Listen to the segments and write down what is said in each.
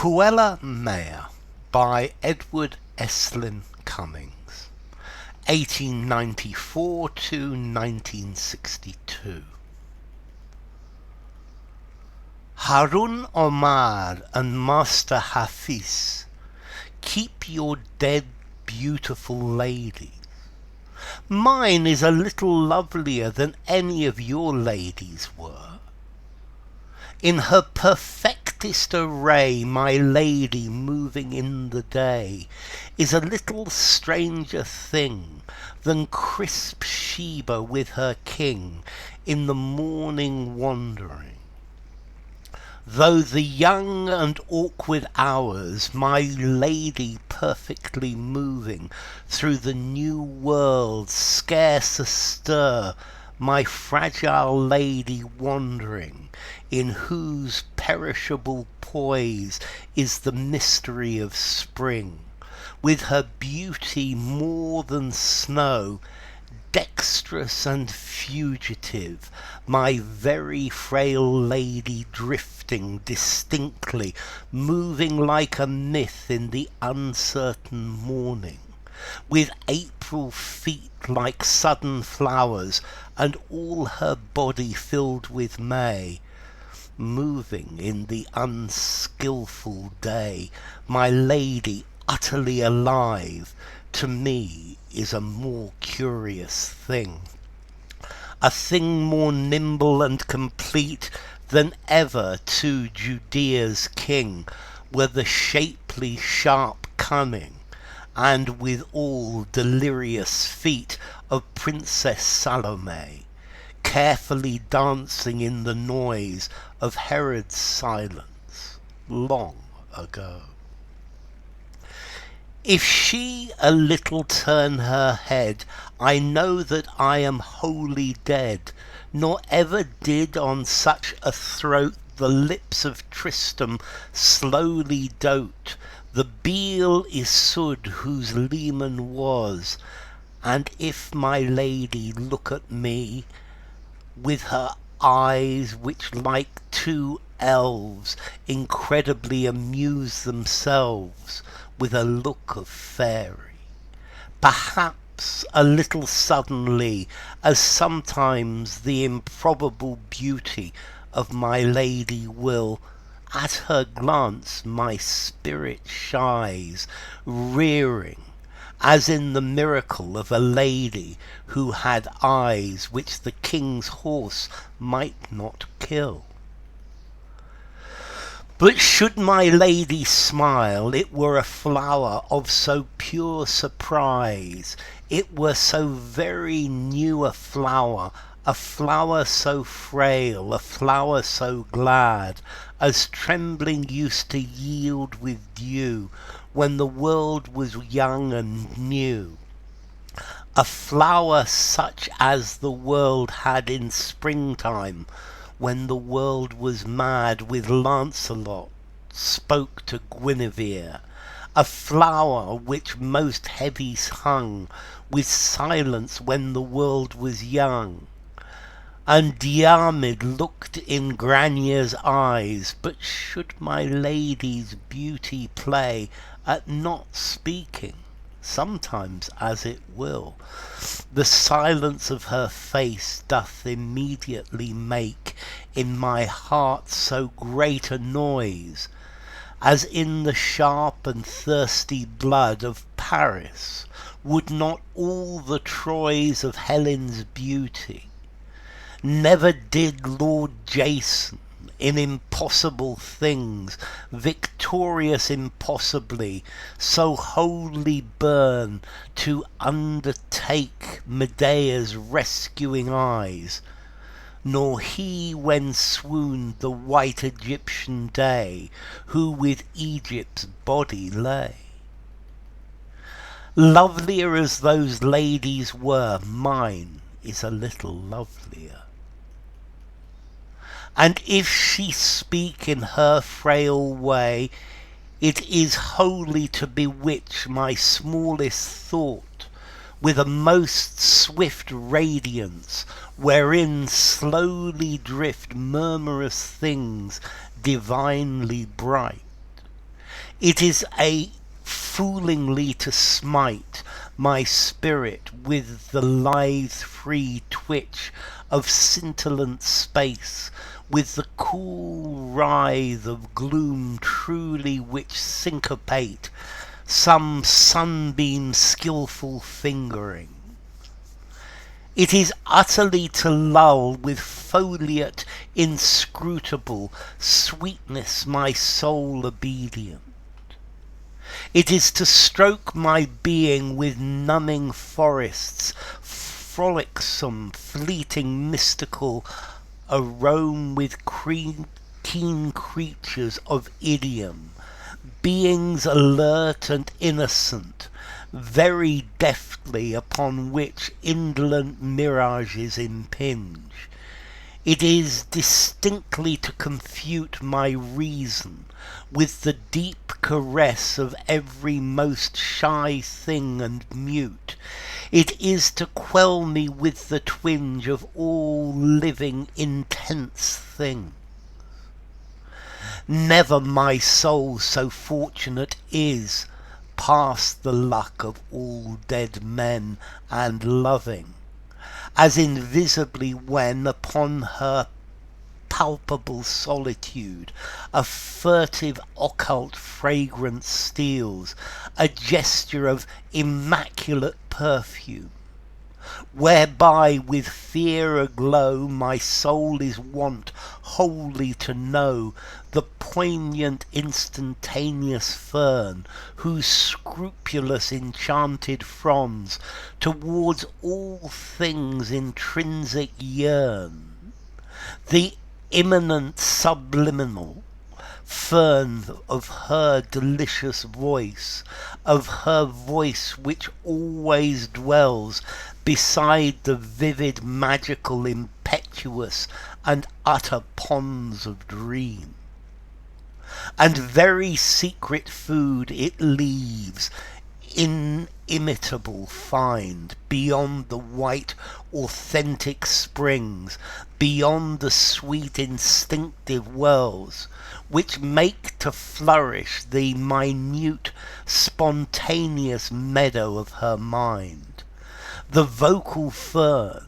Puella Mea by Edward Estlin Cummings, 1894 to 1962. Harun, Omar and Master Hafiz, keep your dead beautiful ladies. Mine is a little lovelier than any of your ladies were. In her perfectest array, my lady moving in the day is a little stranger thing than crisp Sheba with her king in the morning wandering. Though the young and awkward hours, my lady perfectly moving through the new world, scarce astir, my fragile lady wandering, in whose perishable poise is the mystery of spring, with her beauty more than snow, dexterous and fugitive, my very frail lady drifting distinctly, moving like a myth in the uncertain morning, with April feet like sudden flowers, and all her body filled with May, moving in the unskilful day, my lady utterly alive, to me is a more curious thing. A thing more nimble and complete than ever to Judea's king were the shapely sharp cunning, and withal delirious feet of Princess Salome, carefully dancing in the noise of Herod's silence long ago. If she a little turn her head, I know that I am wholly dead, nor ever did on such a throat the lips of Tristram slowly dote, the Beal Isoud whose leman was. And if my lady look at me, with her eyes which like two elves incredibly amuse themselves with a look of fairy, perhaps a little suddenly, as sometimes the improbable beauty of my lady will, at her glance my spirit shies, rearing, as in the miracle of a lady who had eyes which the king's horse might not kill. But should my lady smile, it were a flower of so pure surprise, it were so very new a flower so frail, a flower so glad, as trembling used to yield with dew when the world was young and new. A flower such as the world had in springtime, when the world was mad with Lancelot spoke to Guinevere, a flower which most heavy hung with silence when the world was young. And Diarmid looked in Granier's eyes, but should my lady's beauty play at not speaking, sometimes as it will, the silence of her face doth immediately make in my heart so great a noise, as in the sharp and thirsty blood of Paris would not all the Troys of Helen's beauty. Never did Lord Jason in impossible things, victorious impossibly, so wholly burn to undertake Medea's rescuing eyes, nor he when swooned the white Egyptian day, who with Egypt's body lay. Lovelier as those ladies were, mine is a little lovelier. And if she speak in her frail way, it is wholly to bewitch my smallest thought with a most swift radiance, wherein slowly drift murmurous things divinely bright. It is a foolingly to smite my spirit with the lithe free twitch of scintillant space, with the cool writhe of gloom truly which syncopate some sunbeam skilful fingering. It is utterly to lull with foliate inscrutable sweetness my soul obedient. It is to stroke my being with numbing forests, frolicsome, fleeting, mystical, arome with keen creatures of idiom, beings alert and innocent, very deftly upon which indolent mirages impinge. It is distinctly to confute my reason with the deep caress of every most shy thing and mute. It is to quell me with the twinge of all living intense things. Never my soul so fortunate is, past the luck of all dead men and loving, as invisibly when upon her palpable solitude a furtive occult fragrance steals, a gesture of immaculate perfume, whereby with fear aglow my soul is wont wholly to know the poignant instantaneous fern whose scrupulous enchanted fronds towards all things intrinsic yearn, the immanent subliminal fern of her delicious voice, of her voice which always dwells beside the vivid magical impetuous and utter ponds of dream. And very secret food it leaves, inimitable find, beyond the white authentic springs, beyond the sweet instinctive wells, which make to flourish the minute spontaneous meadow of her mind. The vocal fern,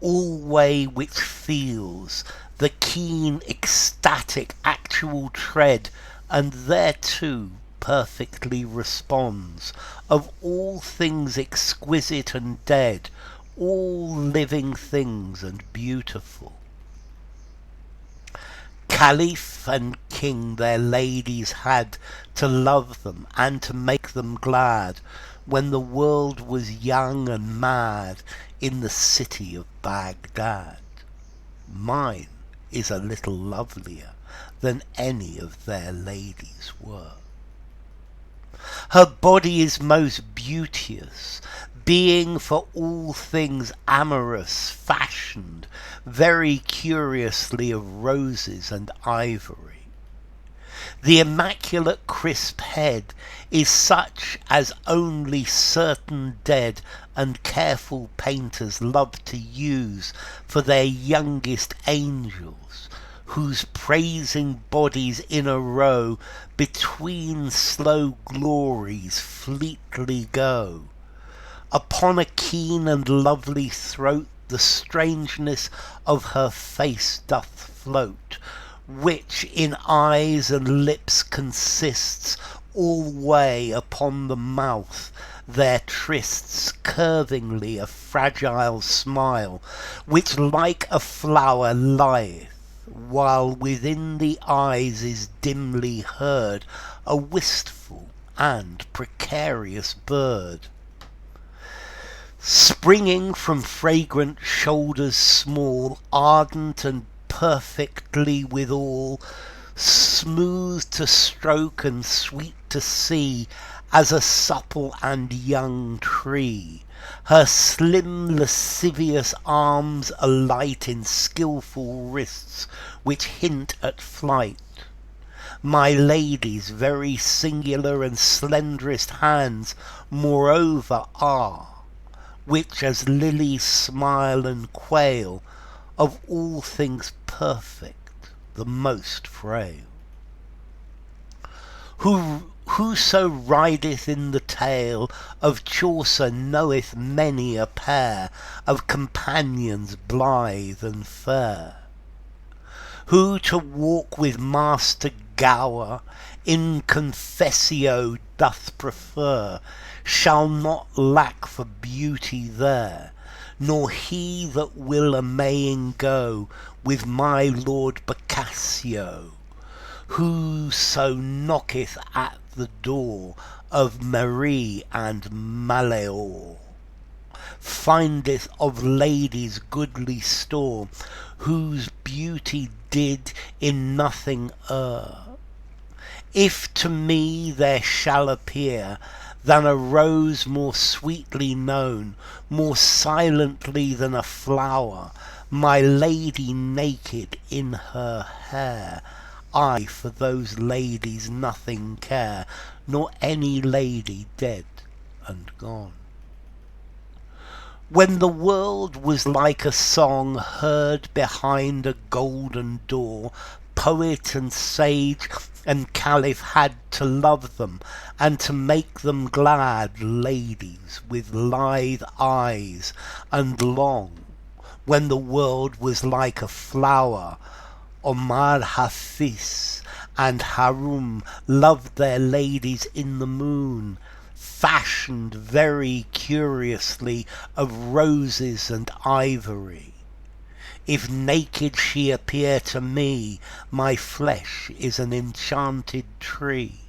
alway which feels the keen ecstatic actual tread, and thereto perfectly responds, of all things exquisite and dead, all living things and beautiful. Caliph and king their ladies had to love them and to make them glad, when the world was young and mad in the city of Baghdad. Mine is a little lovelier than any of their ladies were. Her body is most beauteous, being for all things amorous, fashioned very curiously of roses and ivory. The immaculate crisp head is such as only certain dead and careful painters love to use for their youngest angels, whose praising bodies in a row between slow glories fleetly go. Upon a keen and lovely throat the strangeness of her face doth float, which in eyes and lips consists alway upon the mouth there trysts curvingly a fragile smile, which like a flower lieth, while within the eyes is dimly heard a wistful and precarious bird. Springing from fragrant shoulders small, ardent and perfectly withal, smooth to stroke and sweet to see, as a supple and young tree, her slim lascivious arms alight in skilful wrists which hint at flight. My lady's very singular and slenderest hands moreover are, which as lilies smile and quail, of all things perfect, the most frail. Whoso rideth in the tale of Chaucer knoweth many a pair of companions blithe and fair. Who to walk with Master Gower in confessio doth prefer, shall not lack for beauty there, nor he that will a-maying go with my Lord Boccaccio. Whoso knocketh at the door of Marie and Maleor, findeth of ladies goodly store, whose beauty did in nothing err. If to me there shall appear than a rose more sweetly known, more silently than a flower, my lady naked in her hair, I for those ladies nothing care, nor any lady dead and gone. When the world was like a song heard behind a golden door, poet and sage and caliph had to love them, and to make them glad ladies with lithe eyes and long. When the world was like a flower, Omar, Hafiz and Harun loved their ladies in the moon, fashioned very curiously of roses and ivory. If naked she appear to me, my flesh is an enchanted tree.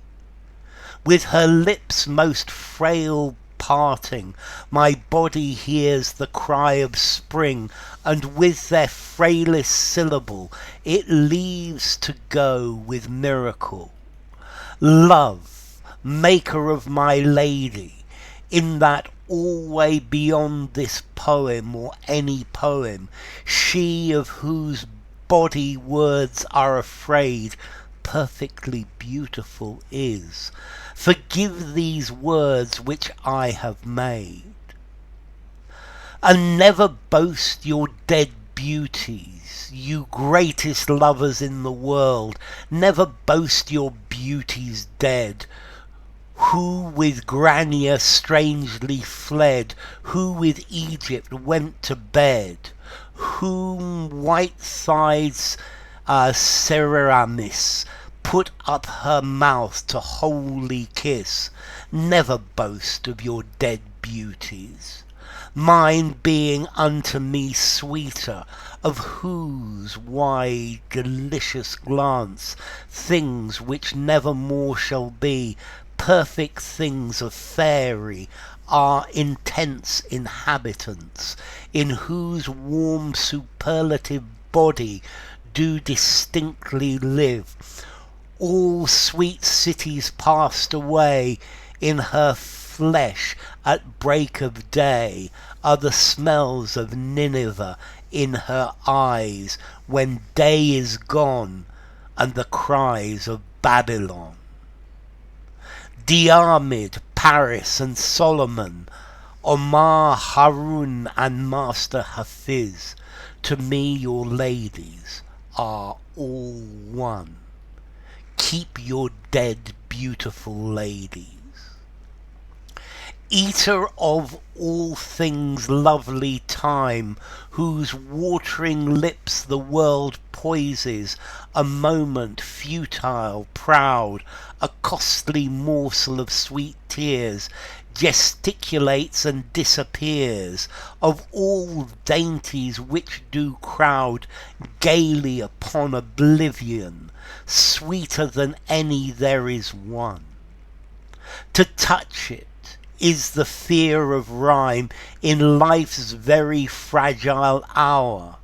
With her lips most frail parting, my body hears the cry of spring, and with their frailest syllable it leaves to go with miracle. Love, maker of my lady, in that alway beyond this poem or any poem, she of whose body words are afraid, perfectly beautiful is. Forgive these words which I have made. And never boast your dead beauties, you greatest lovers in the world, never boast your beauties dead. Who with Grania strangely fled, who with Egypt went to bed, whom white-thighed Semiramis put up her mouth to wholly kiss, never boast of your dead beauties. Mine being unto me sweeter, of whose wide delicious glance things which never more shall be, perfect things of fairy, are intense inhabitants, in whose warm superlative body do distinctly live. All sweet cities passed away, in her flesh at break of day are the smells of Nineveh in her eyes, when day is gone, and the cries of Babylon. Diarmid, Paris and Solomon, Omar, Harun and Master Hafiz, to me your ladies are all one. Keep your dead beautiful ladies. Eater of all things lovely time, whose watering lips the world poises, a moment futile, proud, a costly morsel of sweet tears, gesticulates and disappears, of all dainties which do crowd gaily upon oblivion, sweeter than any there is one. To touch it is the fear of rhyme in life's very fragile hour,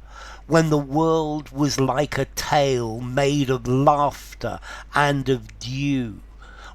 when the world was like a tale made of laughter and of dew,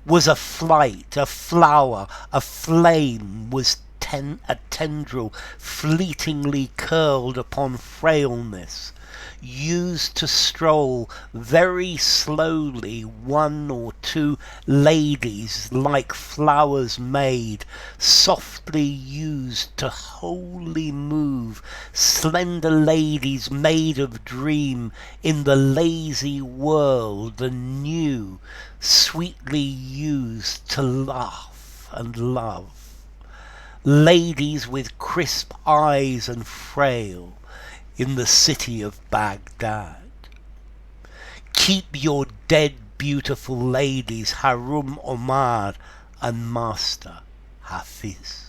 was a flight, a flower, a flame, was a tendril fleetingly curled upon frailness. used to stroll very slowly, one or two ladies like flowers made, softly used to wholly move, slender ladies made of dream in the lazy world anew, sweetly used to laugh and love. Ladies with crisp eyes and frail in the city of Baghdad. Keep your dead beautiful ladies, Harun, Omar and Master Hafiz.